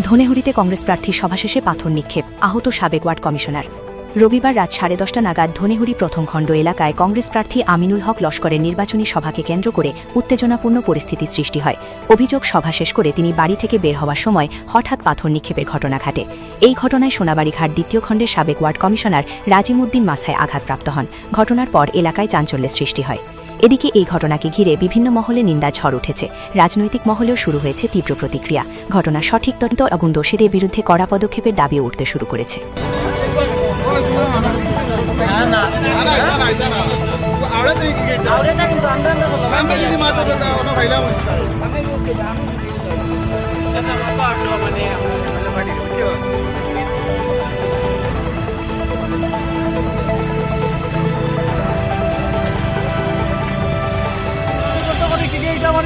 ধনেহুড়িতে কংগ্রেস প্রার্থী সভা শেষে পাথর নিক্ষেপ, আহত সাবেক ওয়ার্ড কমিশনার। রবিবার রাত 10:30 নাগাদ ধনেহুড়ি প্রথম খণ্ড এলাকায় কংগ্রেস প্রার্থী আমিনুল হক লস্করের নির্বাচনী সভাকে কেন্দ্র করে উত্তেজনাপূর্ণ পরিস্থিতি সৃষ্টি হয়। অভিযোগ, সভা শেষ করে তিনি বাড়ি থেকে বের হওয়ার সময় হঠাৎ পাথর নিক্ষেপের ঘটনা ঘটে। এই ঘটনায় সোনাবাড়িঘাট দ্বিতীয় খণ্ডের সাবেক ওয়ার্ড কমিশনার রাজিমউদ্দিন মাসায় আঘাতপ্রাপ্ত হন। ঘটনার পর এলাকায় চাঞ্চল্যের সৃষ্টি হয়। এদিকে এই ঘটনাকে ঘিরে বিভিন্ন মহলে নিন্দা ঝড় উঠেছে। রাজনৈতিক মহলেও শুরু হয়েছে তীব্র প্রতিক্রিয়া। ঘটনার সঠিক তদন্ত এবং দোষীদের বিরুদ্ধে কড়া পদক্ষেপের দাবিও উঠতে শুরু করেছে। আমার